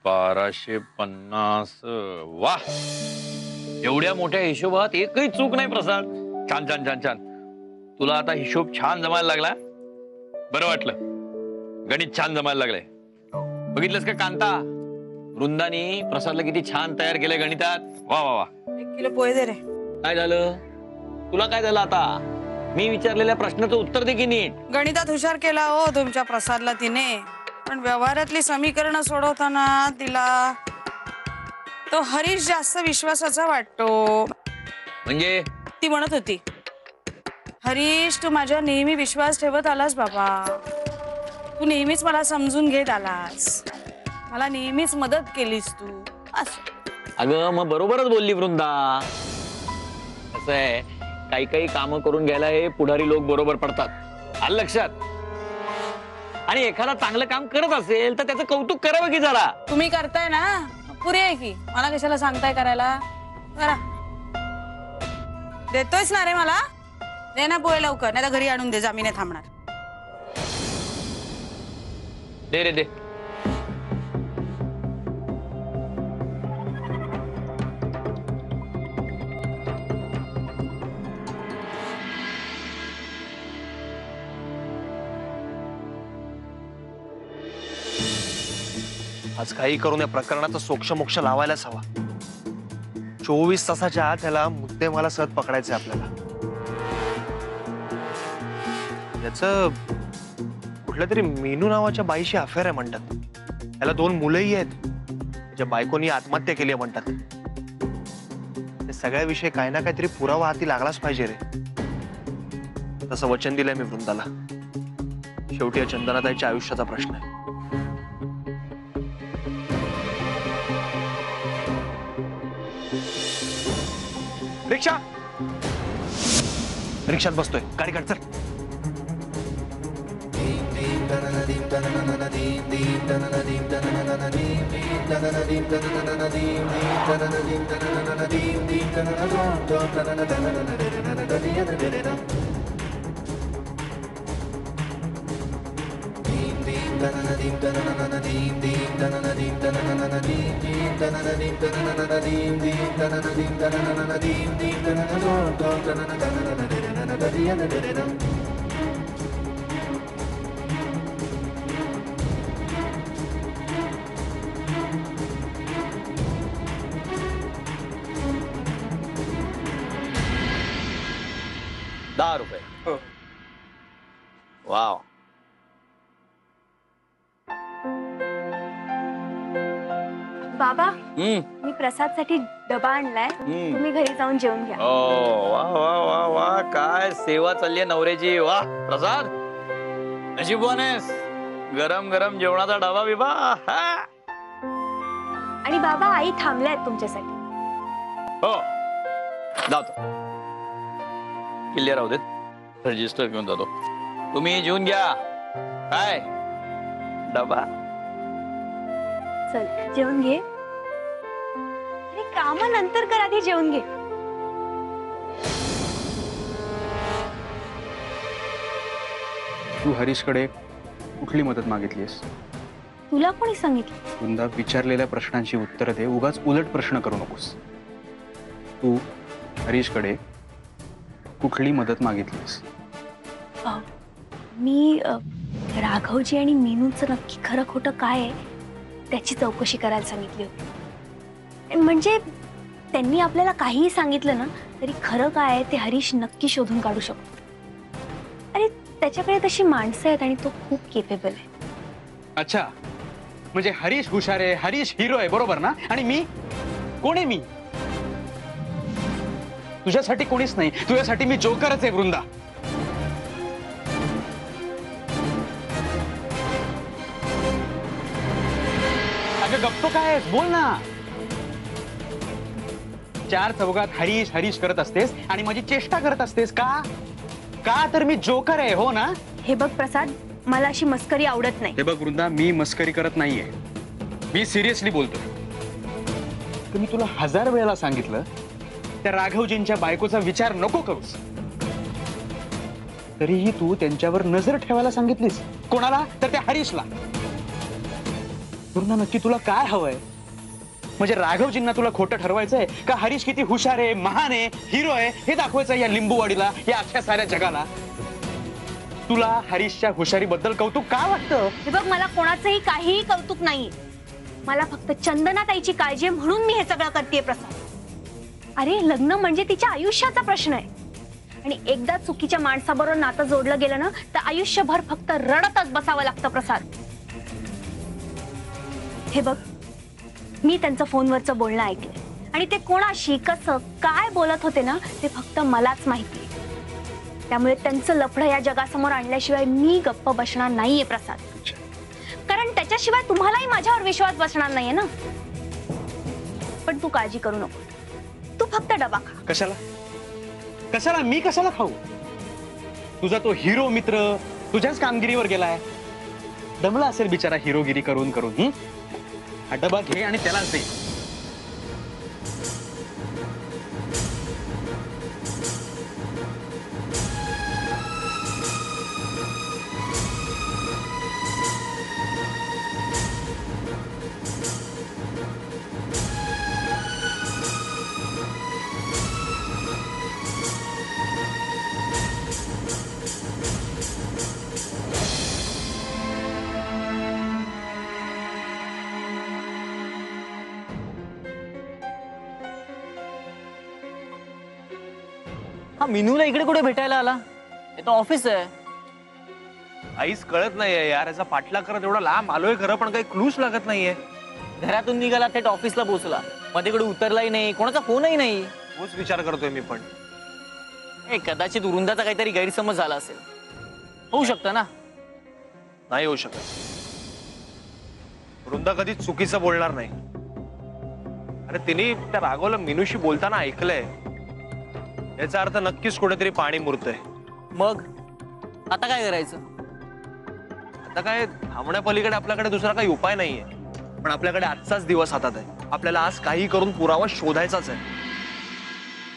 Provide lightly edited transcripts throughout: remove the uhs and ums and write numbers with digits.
1250 वाह, एवढ्या मोठ्या हिशोबात एकही चूक नाही प्रसाद. छान छान छान छान. तुला आता हिशोब छान जमायला लागला. बरं वाटलं. गणित छान जमायला लागलंय. बघितलंस का कांता, वृंदानी प्रसादला किती छान तयार केलंय गणितात. वा वा वा. 1 किलो पोहे दे रे. काय झालं तुला, काय झालं आता? मी विचारलेल्या प्रश्नाचं उत्तर दे की नीट. गणितात हुशार केला हो तुमच्या प्रसादला तिने, पण व्यवहारातली समीकरणं सोडवताना तिला तो हरीश जास्त विश्वासाचा वाटतो. म्हणजे ती म्हणत होती, हरीश तू माझ्या नेहमी विश्वास ठेवत आलास बाबा, तू नेहमीच मला समजून घेत आलास, मला नेहमीच मदत केलीस तू असं. अगं मग बरोबरच बोलली वृंदा. कसं आहे, काही काही कामं करून घ्यायला हे पुढारी लोक बरोबर पडतात, आलं लक्षात. आणि एखादा चांगलं काम करत असेल तर त्याचं कौतुक करावं की जरा. तुम्ही करताय ना, पुरे आहे की, मला कशाला सांगताय करायला. करा, देतोयच ना रे मला, दे ना पोहे लवकर, नाही तर घरी आणून दे, जामीन थांबणार. दे रे दे. आज काही करून या प्रकरणाचा सोक्षमोक्ष लावायलाच हवा. 24 तासाच्या आत त्याला मुद्देमाला सहज पकडायचे आपल्याला. याचं कुठल्या तरी मीनू नावाच्या बाईशी अफेअर आहे म्हणतात. त्याला 2 मुलंही आहेत. त्याच्या बायकोनी आत्महत्या केली आहे म्हणतात. या सगळ्याविषयी काही ना काहीतरी पुरावा हाती लागलाच पाहिजे रे. तसं वचन दिलंय मी वृंदाला. शेवटी या चंदनाताईच्या आयुष्याचा प्रश्न आहे. रिक्षा, रिक्षात बसतोय, गाडी काढ चल. ₹10. वाव. बाबा, मी प्रसादसाठी डबा आणलाय, तुम्ही घरी जाऊन जेवून घ्या. वा वा वा वा, काय सेवा चालली आहे नवऱ्याची. वा प्रसाद, नशीबवान आहेस. गरम गरम जेवणाचा डबा बिबा. आणि बाबा, आई थांबल्यात तुमच्यासाठी. हो जातो. किल्ले राहू देत, रजिस्टर घेऊन जातो. तुम्ही जेवून घ्या. काय डबा. चल जेवून घे. अरे काम नंतर कर, आधी जेवून घे. तू हरीशकडे कुठली मदत मागितलीस? तुला कोणी सांगितलं? वृंदा, विचारलेल्या प्रश्नांची उत्तर दे, उगाच उलट प्रश्न करू नकोस. तू हरीशकडे कुठली मदत मागितलीस? मी राघवजी आणि मीनूचं नक्की खरं खोटं काय आहे त्याची चौकशी करायला सांगितली होती. म्हणजे त्यांनी आपल्याला काहीही सांगितलं ना तरी खरं काय आहे ते हरीश नक्की शोधून काढू शकतो. अरे त्याच्याकडे तशी माणसं आहेत आणि तो खूप केपेबल आहे. अच्छा, म्हणजे हरीश हुशार आहे, हरीश हिरो आहे, बरोबर ना? आणि मी कोण आहे? मी तुझ्यासाठी कोणीच नाही, तुझ्यासाठी मी जोकरच आहे वृंदा. अगं गप्प काय आहेस, बोल ना. 4 चौघात हरीश हरीश करत असतेस आणि माझी चेष्टा करत असतेस का? का तर मी जोकर आहे, हो ना? हे बघ प्रसाद, मला अशी मस्करी आवडत नाही. हे बघ वृंदा, मी मस्करी करत नाहीये, मी सिरियसली बोलतोय. तर मी तुला 1000 वेळा सांगितलं त्या राघवजींच्या बायकोचा विचार नको करूस, तरीही तू त्यांच्यावर नजर ठेवायला सांगितलीस. कोणाला? तर त्या हरीशला. वृंदा नक्की तुला काय हवंय? म्हणजे राघवजींना तुला खोटं ठरवायचंय का हरीश किती हुशार आहे, महान आहे, हिरो आहे हे दाखवायचंय या लिंबूवाडीला, या अख्ख्या साऱ्या जगाला? तुला हरीशच्या हुशारीबद्दल कौतुक का वाटतं? हे बघ, मला कोणाचंही काहीही कौतुक नाहीये. मला फक्त चंदना ताईची काळजी आहे म्हणून मी हे सगळं करतेय प्रसाद. अरे लग्न म्हणजे तिच्या आयुष्याचा प्रश्न आहे आणि एकदा चुकीच्या माणसाबरोबर नातं जोडलं गेलं ना तर आयुष्यभर फक्त रडतच बसावं लागतं प्रसाद. हे बघ, मी त्यांचं फोनवरचं बोलणं ऐकलंय आणि ते कोणाशी कसं काय बोलत होते ना ते फक्त मलाच माहिती. त्यामुळे त्यांचं लफडं या जगासमोर आणल्याशिवाय मी गप्प बसणार नाहीये प्रसाद. कारण त्याच्याशिवाय तुम्हालाही माझ्यावर विश्वास बसणार नाहीये ना. पण तू काळजी करू नको, तू फक्त डबा खा. कशाला कशाला मी कशाला खाऊ? तुझा तो हिरो मित्र तुझ्याच कामगिरीवर गेलाय. दमला असेल बिचारा हिरोगिरी करून करून. हा डबा घे आणि त्यालाच दे. हा मिनूला इकडे कुठे भेटायला आला? हे तर ऑफिस आहे. आईच कळत नाहीये यार, याचा पाठलाग करत एवढा लांब आलोय खरं, पण काही क्लूच लागत नाहीये. घरातून निघाला थेट ऑफिसला पोहोचला, मध्ये कुठे उतरलाही नाही, कोणाचा फोनही नाही. तोच विचार करतोय मी पण. कदाचित वृंदाचा काहीतरी गैरसमज झाला असेल. होऊ शकतं ना? नाही होऊ शकत. वृंदा कधीच चुकीचं बोलणार नाही. अरे तिने त्या राघवला मिनूशी बोलताना ऐकलंय, याचा अर्थ नक्कीच कुठेतरी पाणी मुरतंय. मग आता काय करायचं? आता काय, थांबण्यापलीकडे आपल्याकडे दुसरा काही उपाय नाहीये. पण आपल्याकडे आजचाच दिवस हातात आहे. आपल्याला आज काही करून पुरावा शोधायचाच आहे.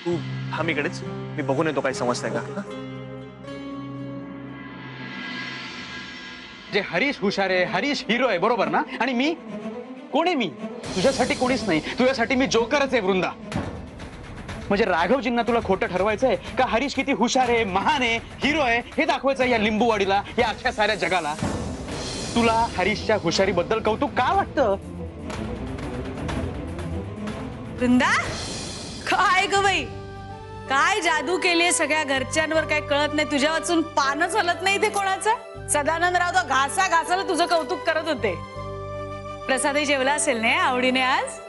तू थांब इकडेच, मी बघून येतो काही समजतंय का. जे हरीश हुशार आहे, हरीश हिरो आहे, बरोबर ना? आणि मी कोण आहे? मी तुझ्यासाठी कोणीच नाही. तुझ्यासाठी मी जोकरच आहे वृंदा. म्हणजे राघवजींना तुला खोटं ठरवायचंय का हरीश किती हुशार आहे, महान आहे, हिरो आहे हे दाखवायचंय या लिंबूवाडीला, या अख्ख्या साऱ्या जगाला? तुला हरीशच्या हुशारीबद्दल कौतुक का वाटतं? वृंदा, काय ग बाई, काय जादू केलीये सगळ्या घरच्यांवर, काय कळत नाही. तुझ्या वाचून पानच हलत नाही ते कोणाचं. सदानंदराव तो घासा घासाला तुझं कौतुक करत होते. प्रसादही जेवला असेल ना आवडीने आज?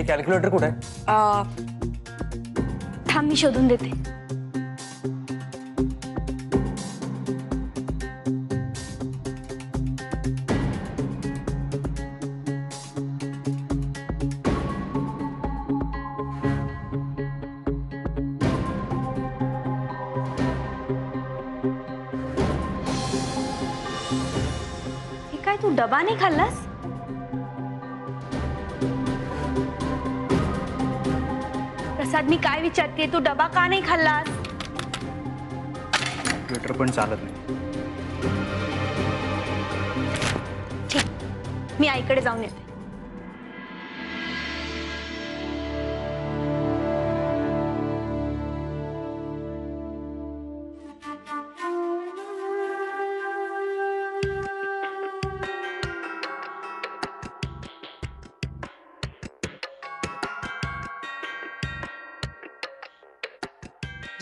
कॅल्क्युलेटर कुठे आहे? थांब, मी शोधून देते. हे काय, तू डबा नाही खाल्लास? प्रसाद, मी काय विचारते, तू डबा का नाही खाल्लास? कॅल्क्युलेटर पण चालत नाही. ठीक, मी आईकडे जाऊन येते.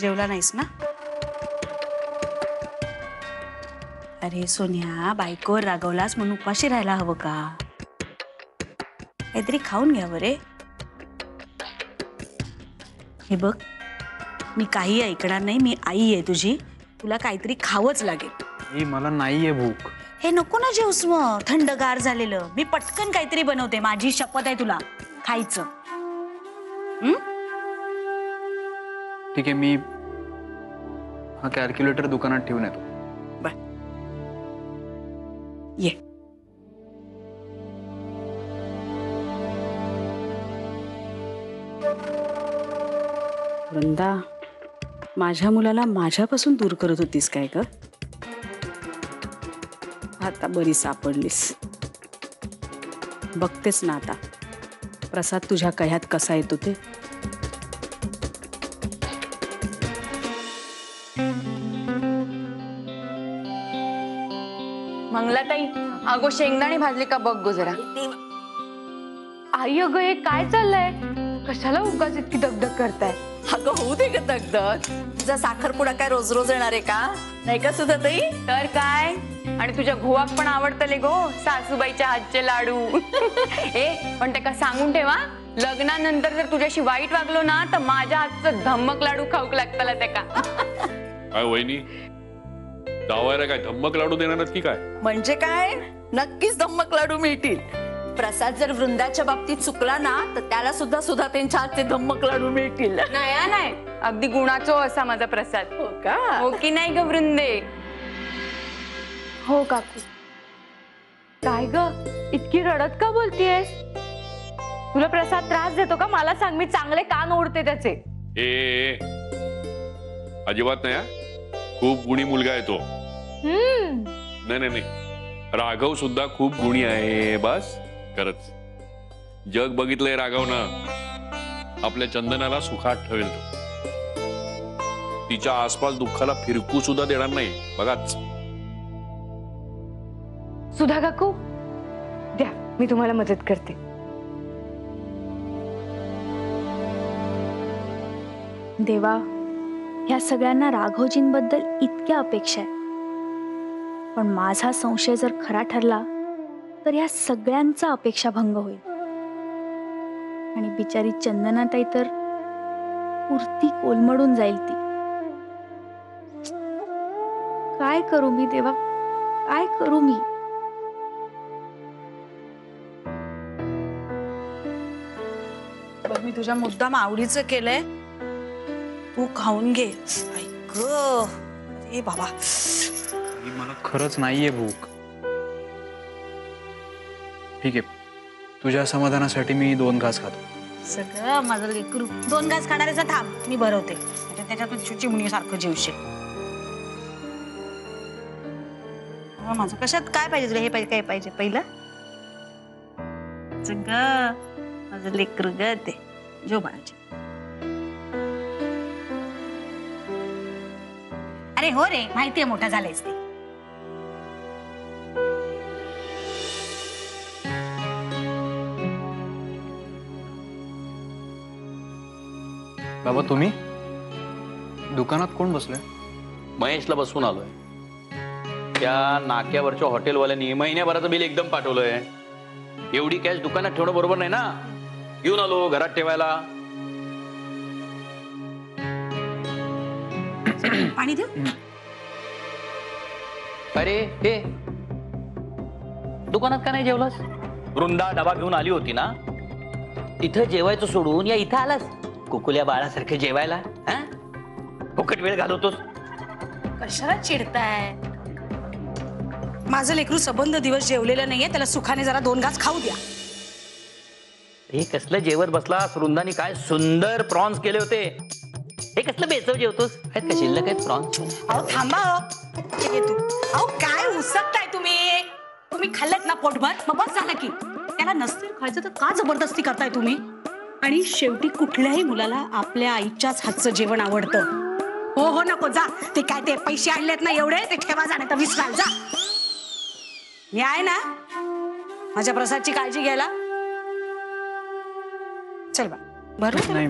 जेवला नाहीस ना? अरे सोन्या, बायकोवर रागवलास म्हणून उपाशी राहायला हवं का? काहीतरी खाऊन घ्या बरे. हे बघ, मी काही ऐकणार नाही. मी आई आहे तुझी, तुला काहीतरी खावंच लागेल. मला नाहीये भूक. हे नको ना जेवस, मग थंडगार झालेलं. मी पटकन काहीतरी बनवते, माझी शपथ आहे तुला खायचं. ठीक आहे, मी हा कॅल्क्युलेटर दुकानात ठेवून येतो. ये. वृंदा, माझ्या मुलाला माझ्यापासून दूर करत होतीस काय ग? आता बरी सापडलीस. बघतेच ना आता प्रसाद तुझ्या कह्यात कसा येतो ते. मंगलाताई, अगो शेंगदाणे भाजले का बघ गो जरा. आई अगं हे काय चाललंय? कशाला उगाच इतकी दगदग करताय? अगं होऊ दे ग दगदग. तुझा साखरपुडा काय रोज रोज येणार आहे का? नाही का सुद्धा ताई? तर काय, आणि तुझ्या घोवाक पण आवडतले गो सासूबाईच्या हातचे लाडू. ए पण ते का सांगून ठेवा, लग्नानंतर जर तुझ्याशी वाईट वागलो ना तर माझ्या हातचं धम्मक लाडू खाऊक लागताला ते का. काय वहिनी, जावायला काय धम्मक लाडू देणार की काय? म्हणजे काय? नक्कीच धम्मक लाडू मिळतील. प्रसाद जर वृंदाच्या बाबतीत चुकला ना तर त्याला सुद्धा सुद्धा त्यांच्या हातचे धम्मक लाडू मिळतील. नाही नाही, अगदी गुणाचो असा माझा प्रसाद. हो का? हो की नाही ग वृंदे? हो काकू. काय ग इतकी रडत का बोलतीयस? तुला प्रसाद त्रास देतो का? मला सांग, मी चांगले कान ओढते त्याचे. ए अजिबात नाही हा. खूप गुणी मुलगा आहे तो. नाही नाही नाही, राघव सुद्धा खूप गुणी आहे. बस खरंच जग बघितलंय राघवनं. आपल्या चंदनाला सुखात ठेवेल तो. तिच्या आसपास दुःखाला फिरकू सुद्धा देणार नाही. बघाच. सुधा काकू द्या, मी तुम्हाला मदत करते. देवा, ह्या सगळ्यांना राघवजींबद्दल इतक्या अपेक्षा आहे, पण माझा संशय जर खरा ठरला तर ह्या सगळ्यांचा अपेक्षा भंग होईल. आणि बिचारी चंदनाताई तर पुरती कोलमडून जाईल ती. काय करू मी देवा, काय करू मी? बघ, मी तुझ्या मुद्दाम आवडीचं केलंय, तू खाऊन घे. ऐक ए बाबा, मला खरंच नाहीये भूक. ठीक आहे, तुझ्या समाधानासाठी मी 2 घास खातो. सगळं माझं लेकरू 2 घास खाणाऱ्याचा थांब, मी भरवते. त्याच्यातून चिमणीसारखं जेवशील. माझं कशात काय पाहिजे तुला? हे पाहिजे, काय पाहिजे पहिलं? सगळं माझं लेकरू ग ते. जेव बाळाचे. अरे हो रे, माहितीये मोठा झालायस ते. बाबा, तुम्ही दुकानात कोण बसलंय? महेशला बसवून आलोय. त्या नाक्यावरच्या हॉटेलवाल्यांनी महिन्याभराचं बिल एकदम पाठवलंय. एवढी कॅश दुकानात ठेवणं बरोबर नाही ना. घेऊन आलो घरात ठेवायला. पाणी देऊ? अरे हे दुकानात का नाही जेवलास? वृंदा डबा घेऊन आली होती ना. इथं जेवायचं सोडून या इथं आलास कुकुल्या बाळासारखे जेवायला. हा, फुकट वेळ घालवतोस. कशाला चिडताय? माझं लेकरू सबंध दिवस जेवलेलं नाहीये, त्याला सुखाने जरा 2 घास खाऊ द्या. हे कसलं जेवत बसला? वृंदानी काय सुंदर प्रॉन्स केले होते. हे कसलं बेचव जेवतोस? आहेत का शिल्लक आहेत प्रॉन्स? अहो थांबा हो. हे घे तू. अहो काय उसकताय तुम्ही? तुम्ही खाल्लत ना पोटभर, मग बस झालं की. त्याला नसतील खायचं तर का जबरदस्ती करताय तुम्ही? आणि शेवटी कुठल्याही मुलाला आपल्या आईच्याच हातचं जेवण आवडतं. हो हो, नको जा. ते काय ते पैसे आणलेत ना एवढे, ते ठेवा जा, नाही तर विसराल जा. मी आहे ना माझ्या प्रसादची काळजी घ्यायला. चल बा, बरोबर. नाही,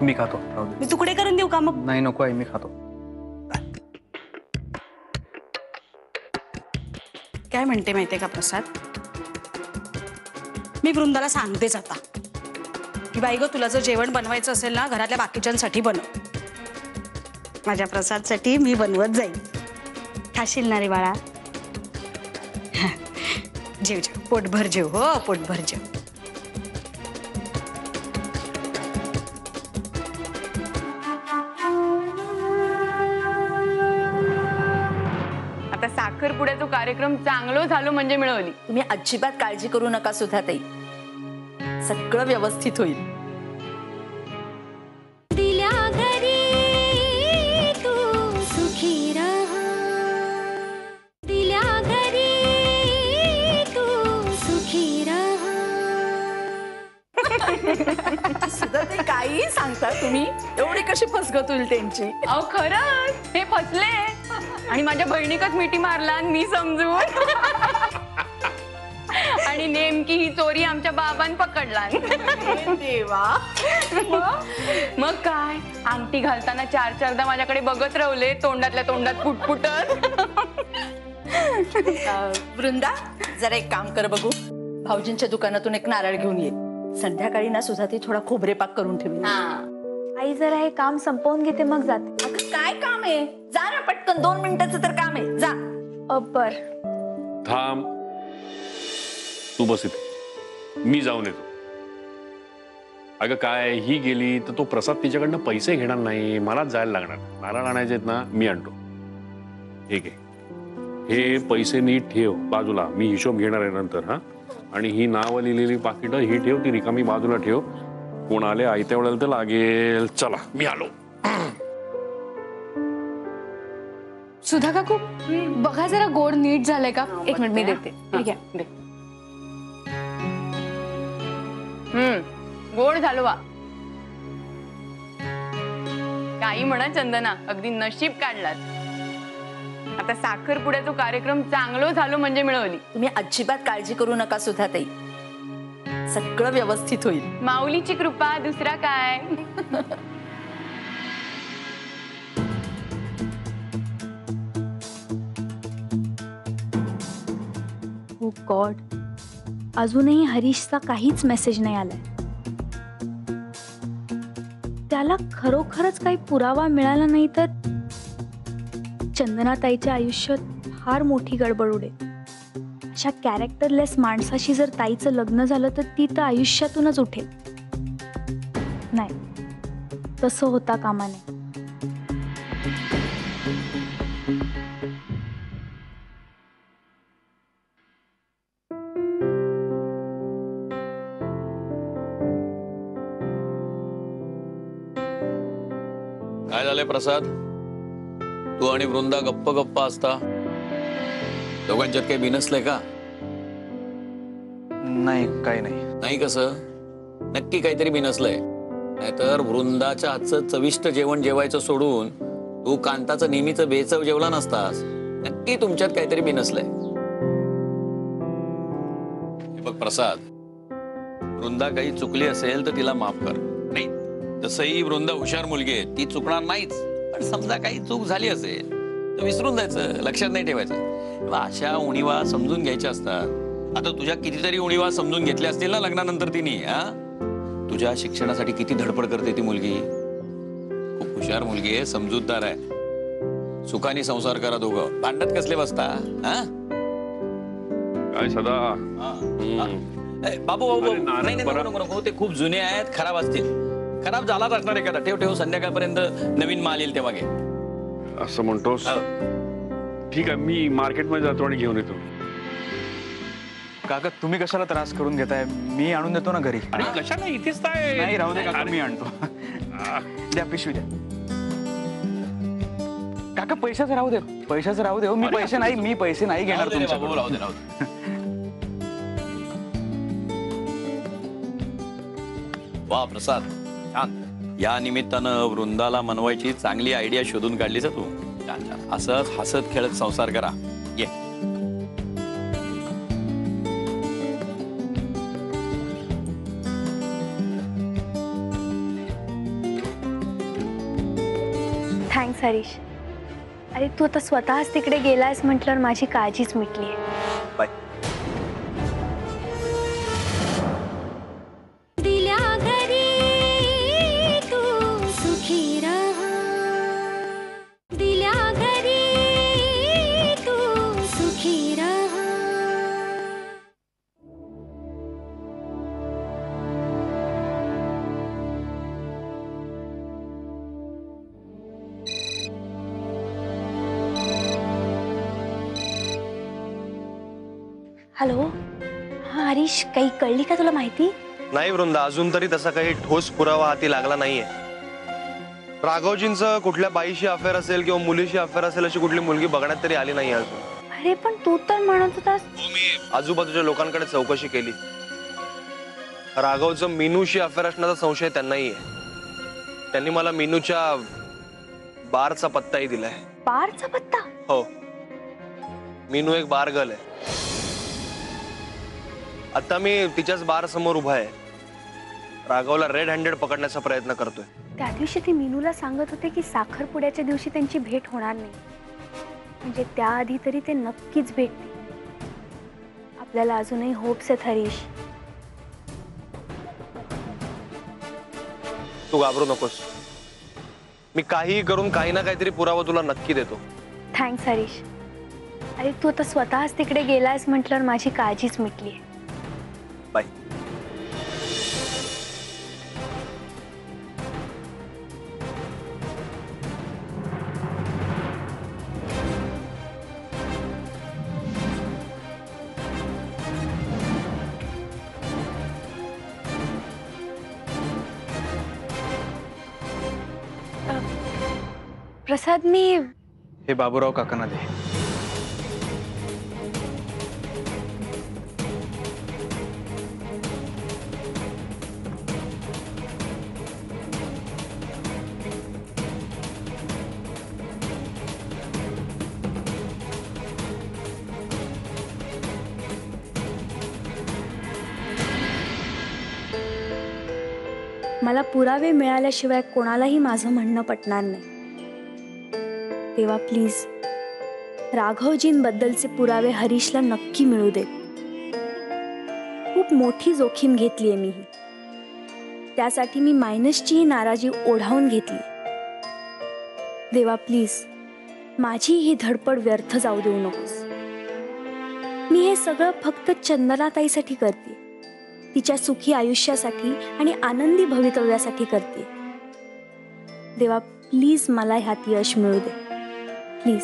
मी खातो. राहू दे. मी तुकडे करून देऊ का मग? नाही, नको आहे, मी खातो. काय म्हणते माहितीये का प्रसाद? मी वृंदाला सांगतेच आता की बाई गं, तुला जर जेवण बनवायचं असेल ना, घरातल्या बाकीच्यांसाठी बनव. माझ्या प्रसादसाठी मी बनवत जाईल. खाशील ना रे बाळा? जेव जेव, पोटभर जेव. हो, पोटभर जेव. आता साखरपुड्याचा कार्यक्रम चांगलो झालो म्हणजे मिळवली. तुम्ही अजिबात काळजी करू नका सुधाताई, सगळं व्यवस्थित होईल. कशी फसगत होईल त्यांची. अहो खरंच हे फसले आणि माझ्या बहिणीकच मिठी मारला आणि मी समजून आणि नेमकी ही चोरी आमच्या बाबांनी पकडला. देवा. मग काय अंगठी घालताना 4-4दा माझ्याकडे बघत राहले, तोंडातल्या तोंडात पुटपुटत. वृंदा जरा एक काम कर बघू, भाऊजींच्या दुकानातून एक नारळ घेऊन ये. संध्याकाळी ना सुद्धा ती थोडा खोबरे पाक करून ठेवी. आई जरा हे काम संपवून घेते मग जाते. अगं काय काम आहे, जा ना पटकन, 2 मिनिटाचं तर काम आहे, जा. बर. थांब, तू बस इथे, मी जाऊन येतो. अगं काय, ही गेली तर तो प्रसाद तिच्याकडनं पैसे घेणार नाही, मलाच जायला लागणार. नारळ आणायचे आहेत ना, मी आणतो. ठीक आहे, हे पैसे नीट ठेव बाजूला, मी हिशोब घेणार आहे नंतर. हा, आणि ही नावं लिहिलेली पाकिटं ही ठेव, ती रिकामी बाजूला ठेव. कोण आले आयत्या वेळेला तर लागेल. चला, मी आलो. सुधा काकू बघा जरा गोड नीट झालंय का. एक मिनिट मी देते. ठीक आहे. गोड झालो वा. काही म्हणा चंदना, अगदी नशीब काढलात. आता साखरपुड्याचा कार्यक्रम चांगलो झालो म्हणजे मिळवली. तुम्ही अजिबात काळजी करू नका सुद्धा ताई, सगळं व्यवस्थित होईल. माऊलीची कृपा, दुसरा काय. ओ गॉड, अजूनही हरीशचा काहीच मेसेज नाही आलाय. त्याला खरोखरच काही पुरावा मिळाला नाही तर चंदनाताईच्या आयुष्यात फार मोठी गडबड उडेल. अशा कॅरेक्टरलेस माणसाशी जर ताईचं लग्न झालं तर ती तर आयुष्यातूनच उठेल. नाही, तसं होता कामा नये. काय झालंय प्रसाद, तू आणि वृंदा गप्प गप्प असता, दोघांच्यात काही बिनसलंय का? नाही, काही नाही. नाही कसं, नक्की काहीतरी बिनसलंय. नाहीतर वृंदाच्या हातचं चविष्ट जेवण जेवायचं सोडून तू कांताचं नेहमीचं बेचव जेवला नसतास. नक्की तुमच्यात काहीतरी बिनसलंय. हे बघ प्रसाद, वृंदा काही चुकली असेल तर तिला माफ कर. नाही, तसंही वृंदा हुशार मुलगी आहे, ती चुकणार नाहीच. पण समजा काही चूक झाली असेल तर विसरून जायचं, लक्षात नाही ठेवायचं. अशा उणीवा समजून घ्यायच्या असतात. आता तुझ्या कितीतरी उणीवा समजून घेतल्या असतील ना लग्नानंतर तिने. तुझ्या शिक्षणासाठी किती धडपड करते ती मुलगी. खूप हुशार मुलगी आहे, समजूतदार आहे. सुखाने संसार करा दोघं, भांडत कसले बसता. काय सदा. बाबू बाबू नाही नको, ते खूप जुने आहेत, खराब असतील. खराब झालाच असणार एखादा. ठेव ठेव, संध्याकाळपर्यंत नवीन माल येईल तेव्हा घे. असं म्हणतोस. ठीक आहे, मी मार्केटमध्ये जातो आणि घेऊन येतो. काका तुम्ही कशाला त्रास करून घेताय, मी आणून देतो ना घरी. अरे कशाला, इथेच काय. नाही राहू दे काका, मी आणतो. द्या पिशवी द्या. काका पैशाचं राहू दे, पैशाचं राहू दे. मी पैसे नाही घेणार तुमच्याकडून. राहू दे. वा प्रसाद, छान. या निमित्तानं वृंदाला मनवायची चांगली आयडिया शोधून काढलीस तू. छान छान. असंच हसत खेळत संसार करा. ये. थँक्स हरीश. अरे तू आता स्वतःच तिकडे गेलायस म्हटल्यावर माझी काळजीच मिटली आहे. बाय. हॅलो, हा हरीश, काही कळली का तुला माहिती? नाही वृंदा, अजून तरी तसा काही ठोस पुरावा हाती लागला नाहीये. राघवजींचं कुठल्या बाईशी अफेअर असेल किंवा मुलीशी अफेअर असेल अशी कुठली मुलगी बघण्यात तरी आली नाही अजून. अरे पण तू तर म्हणत होतास. मी आजूबाजूच्या लोकांकडे चौकशी केली. राघवचं मीनूशी अफेअर असण्याचा संशय त्यांनाही आहे. त्यांनी मला मीनूच्या बारचा पत्ताही दिलाय. बारचा पत्ता? हो, मीनू एक बार गर्ल आहे. आता मी तिच्याच बार समोर उभा आहे. राघवला रेड हँडेड पकडण्याचा प्रयत्न करतोय. त्या दिवशी ते मीनूला सांगत होते की साखरपुड्याच्या दिवशी त्यांची भेट होणार नाही, म्हणजे त्याआधी तरी ते नक्कीच भेटतील. आपल्याला अजूनही होप्स आहेत हरीश. तू घाबरू नकोस. मी काहीही करून काही ना काहीतरी पुरावा तुला नक्की देतो. थँक्स हरीश. अरे तू आता स्वतःच तिकडे गेलायस म्हटल्यावर माझी काळजीच मिटली आहे. बाय. प्रसाद, मी हे बाबूराव काकांना दे. मला पुरावे मिळाल्याशिवाय कोणालाही माझं म्हणणं पटणार नाही. तेव्हा प्लीज राघवजींबद्दलचे पुरावे हरीशला नक्की मिळू दे. खूप मोठी जोखीम घेतली आहे मी. त्यासाठी मी मायनसचीही नाराजी ओढावून घेतली. देवा प्लीज माझी ही धडपड व्यर्थ जाऊ देऊ नकोस. मी हे सगळं फक्त चंदनाताईसाठी करते, तिच्या सुखी आयुष्यासाठी आणि आनंदी भवितव्यासाठी करते. देवा प्लीज मला ह्यात यश मिळू दे, प्लीज.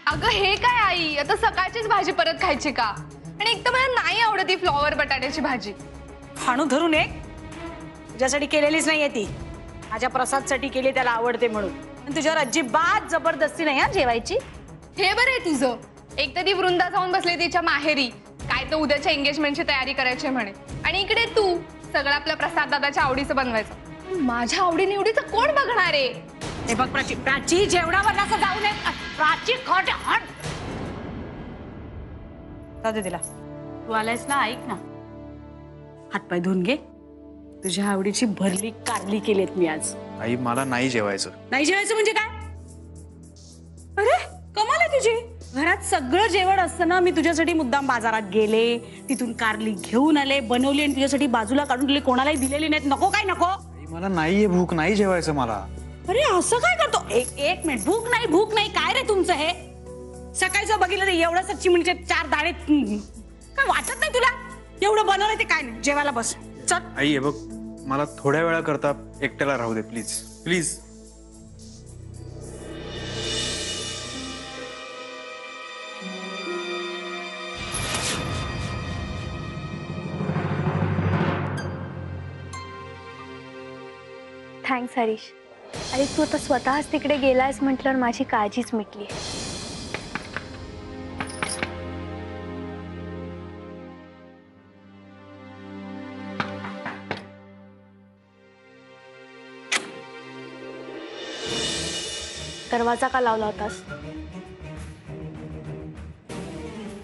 अगं हे काय आई, आता सकाळचीच भाजी परत खायची का? आणि एक तर मला नाही आवडत ही फ्लॉवर बटाट्याची भाजी. हाणू धरून एक तुझ्यासाठी केलेलीच नाहीये ती, माझ्या प्रसादसाठी केली, त्याला आवडते म्हणून. पण तुझ्यावर अजिबात जबरदस्ती नाही हा जेवायची. हे बरं आहे तुझं. एक तर ती वृंदा जाऊन बसली तिच्या माहेरी, काय तर उद्याच्या एंगेजमेंटची तयारी करायची म्हणे, आणि इकडे तू सगळं आपल्या प्रसाद दादाच्या आवडीचं बनवायचं. माझ्या आवडीनिवडीचं कोण बघणार आहे? हे बघ प्राची, प्राची जेवणावर असं जाऊ नये. प्राची खट हट. जाऊ दे तिला. तू आलायस ना, ऐक ना, हातपाय धुवून घे. तुझ्या आवडीची भरली कारली केलीत मी आज. आई मला नाही जेवायचं. नाही जेवायचं म्हणजे काय? अरे कमाल आहे तुझी. घरात सगळं जेवण असताना मी तुझ्यासाठी मुद्दाम बाजारात गेले, तिथून कारली घेऊन आले, बनवली आणि तुझ्यासाठी बाजूला काढून दिली, कोणालाही दिलेली नाहीत. नको काय नको? मला नाहीये भूक, नाही जेवायचं मला. अरे असं काय करतो? एक मिनिट. भूक नाही भूक नाही काय रे तुमचं हे? सकाळचं बघितलं ते एवढं चिमणीचे 4 दाणे, काय वाटत नाही तुला? एवढं बनवलं ते काय नाही. जेवायला बस चल. आई हे बघ, मला थोड्या वेळा करता एकट्याला राहू दे प्लीज प्लीज. थँक्स हरीश. अरे तू आता स्वतःच तिकडे गेलायस म्हटल्यावर माझी काळजीच मिटली. दरवाजा का लावला होतास?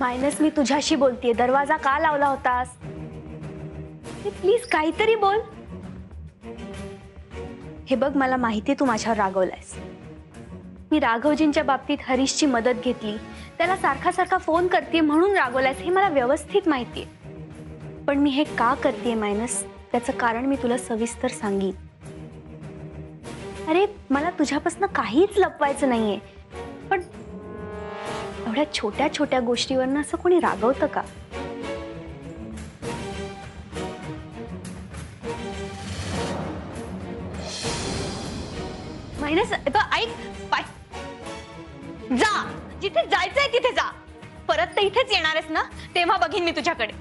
मायनस मी तुझ्याशी बोलतेय. दरवाजा का लावला होतास? प्लीज काहीतरी बोल. हे बघ, मला माहिती तू माझ्यावर रागवलायस. मी राघवजींच्या बाबतीत हरीशची मदत घेतली, त्याला सारखा सारखा फोन करते म्हणून रागवलायस, हे मला व्यवस्थित माहितीये. पण मी हे का करते मायनस, त्याचं कारण मी तुला सविस्तर सांगेन. अरे मला तुझ्यापासून काहीच लपवायचं नाहीये, पण एवढ्या छोट्या छोट्या गोष्टीवरनं असं कोणी रागवतं का? मायनस ऐक, जा जिथे जायचंय तिथे जा. परत तर इथेच येणार आहेस ना, तेव्हा बघीन मी तुझ्याकडे.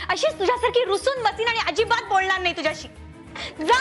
अशीच तुझ्यासारखी रुसून बसीन आणि अजिबात बोलणार नाही तुझ्याशी. जा.